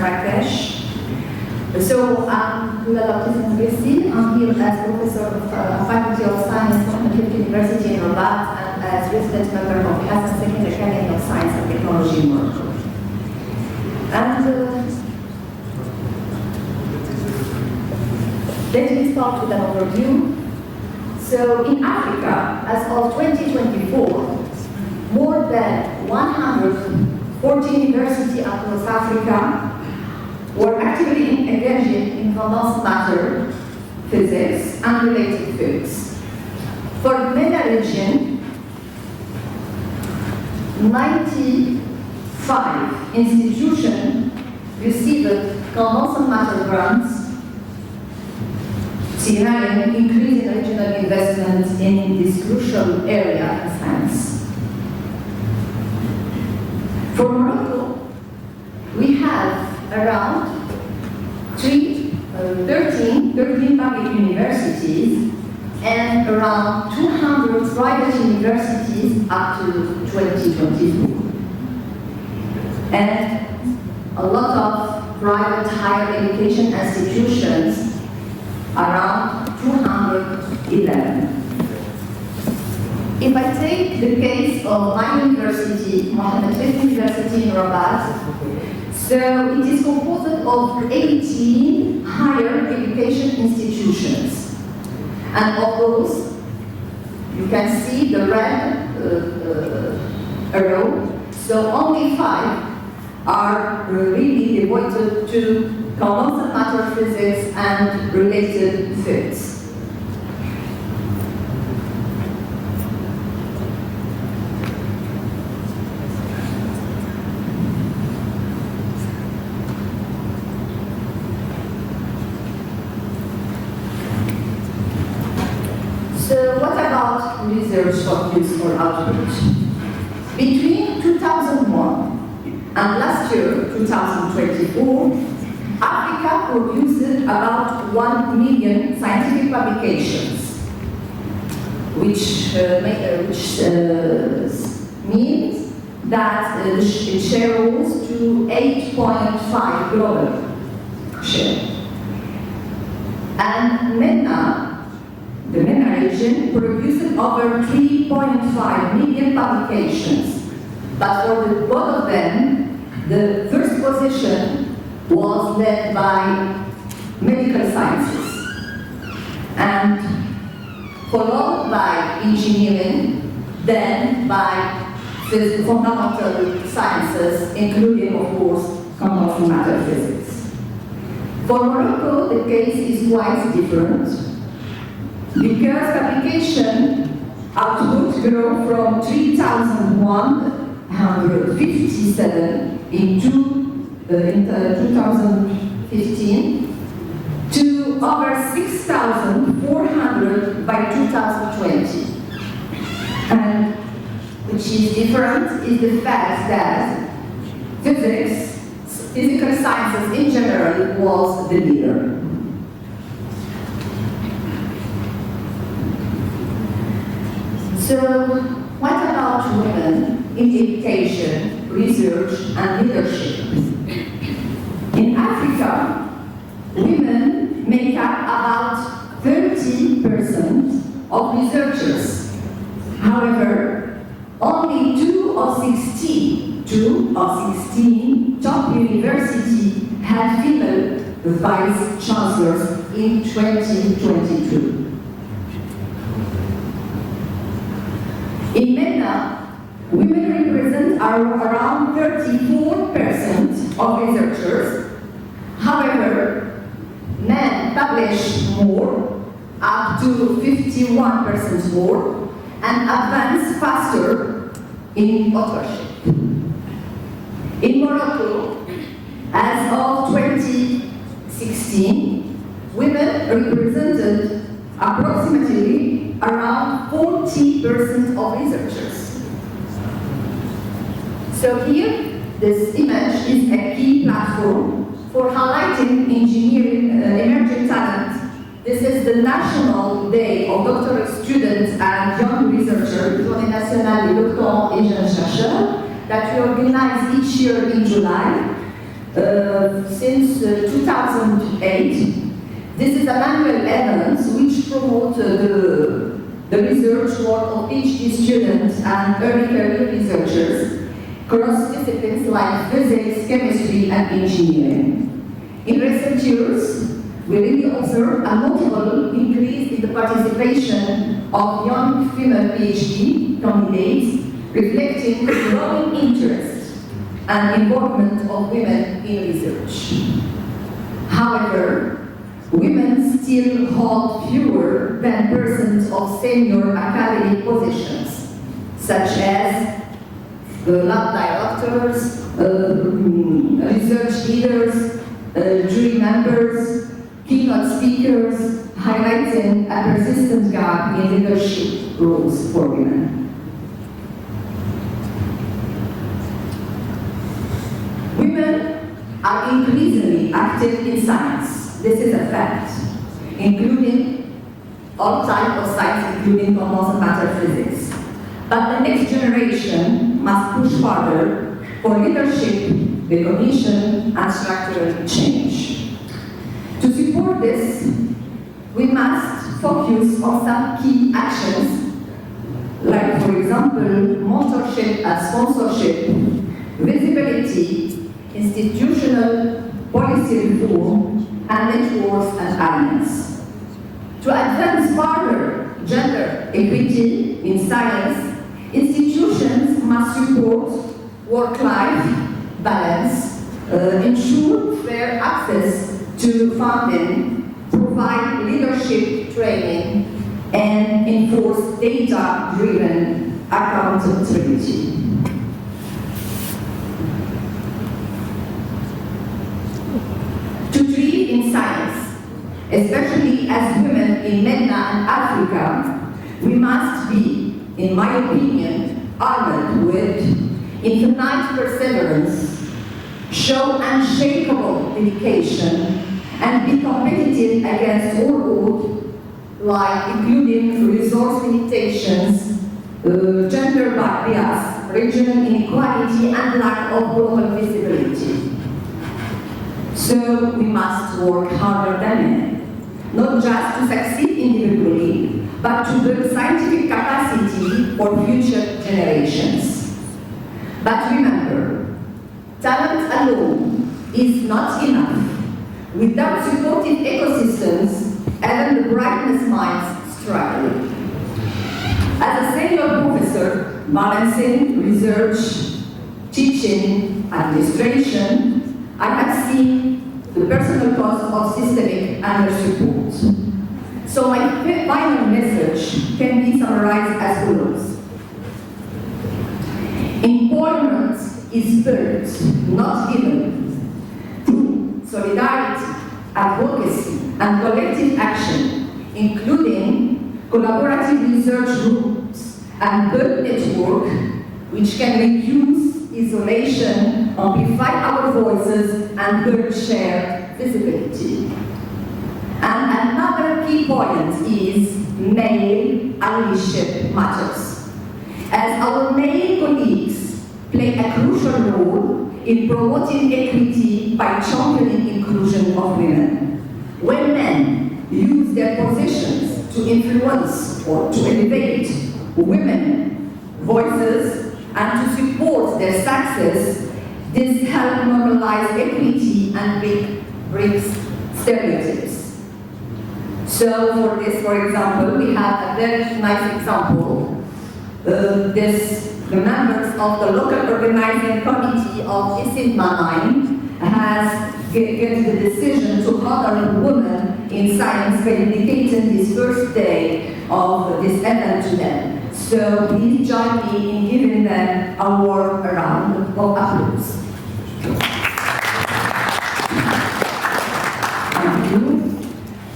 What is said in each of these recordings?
Marrakech. So I'm Lalla Drissi. I'm here as Professor of Faculty of Science from the University in Rabat and as resident member of Hassan Second Academy of Science and Technology in Morocco. And let me start with an overview. So in Africa, as of 2024, more than 140 universities across Africa were actively engaged in condensed matter physics and related fields. For the MENA region, 95 institutions received condensed matter grants, signaling increasing regional investment in this crucial area in science. For Morocco, we have around 13 public universities and around 200 private universities up to 2022. And a lot of private higher education institutions, around 211. If I take the case of my university, Mohammed University in Rabat, so it is composed of 18 higher education institutions. And of those, you can see the red arrow, so only 5 are really devoted to condensed matter physics and related fields. So what about research focus or output? Between 2001 and last year, 2024, Africa produced about 1 million scientific publications, which means that it share rose to 8.5 global share. And MENA, the MENA region, produced over 3.5 million publications. But for both of them, the first position was led by medical sciences and followed by engineering, then by fundamental sciences, including, of course, condensed matter physics. For Morocco, the case is quite different because publication output grew from 3,157 in 2015 to over 6,400 by 2020. And which is different is the fact that physical sciences in general was the leader. So what about women in education, research, and leadership? In Africa, women make up about 30% of researchers. However, only 2 of 16 top universities had female vice chancellors in 2022. In MENA, women represent around 34% of researchers. However, men publish more, up to 51% more, and advance faster in authorship. In Morocco, as of 2016, women represented approximately around 40% of researchers. So here, this image is a key platform for highlighting engineering emerging talent. This is the National Day of Doctoral Students and Young Researchers, Journée nationale des doctorants et jeunes chercheurs, that we organize each year in July. since 2008. This is a manual element which promotes the research work of PhD students and early career researchers across disciplines like physics, chemistry, and engineering. In recent years, we really observed a notable increase in the participation of young female PhD candidates, reflecting the growing interest and involvement of women in research. However, women still hold fewer than persons of senior academic positions, such as lab directors, research leaders, jury members, keynote speakers, highlighting a persistent gap in leadership roles for women. Women are increasingly active in science. This is a fact, including all types of science, including condensed matter physics. But the next generation must push further for leadership, recognition, and structural change. To support this, we must focus on some key actions, like, for example, mentorship and sponsorship, visibility, institutional policy reform, and networks and alliance. To advance further gender equity in science, institutions must support work-life balance, ensure fair access to funding, provide leadership training, and enforce data-driven accountability. To lead in science, especially as women in MENA and Africa, we must be, in my opinion, armed with infinite perseverance, show unshakable dedication, and be competitive against all odds, like including resource limitations, gender bias, regional inequality, and lack of global visibility. So we must work harder than men, not just to succeed individually, but to build scientific capacity for future generations. But remember, talent alone is not enough. Without supportive ecosystems, even the brightest minds struggle. As a senior professor, balancing research, teaching, administration, I have seen the personal cost of systemic under-support. So my final message can be summarized as follows. Employment is built, not given, through solidarity, advocacy, and collective action, including collaborative research groups and build network, which can reduce isolation, amplify our voices, and build shared visibility. And another key point is male allyship matters, as our male colleagues play a crucial role in promoting equity by championing inclusion of women. When men use their positions to influence or to elevate women voices and to support their success, this helps normalize equity and breaks stereotypes. So for this, for example, we have a very nice example. The members of the local organizing committee of ISyDMA'9 has given the decision to honor women in science by dedicating this first day of this event to them. So please join me in giving them a warm round of applause. Thank you.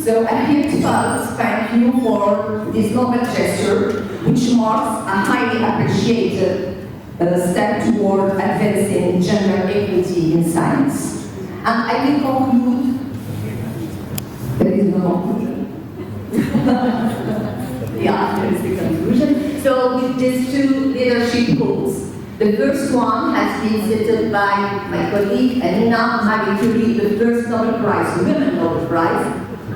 So a heartfelt thank you for this noble gesture, which marks a highly appreciated step toward advancing gender equity in science. And I will conclude. There is no conclusion. Yeah, there is the conclusion. So with these two leadership quotes, The first one has been settled by my colleague Anina Marie Curie, the first Nobel Prize, Women Nobel Prize,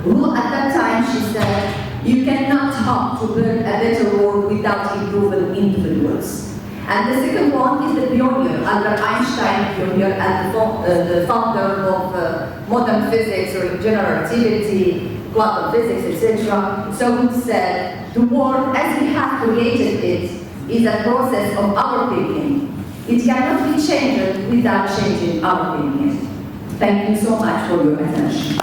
who at that time she said, you cannot hope to build a better world without improving individuals. And the second one is the pioneer, Albert Einstein pioneer, and the founder of modern physics or general relativity, quantum physics, etc. So he said, the world as we have created it is a process of our thinking. It cannot be changed without changing our thinking. Thank you so much for your attention.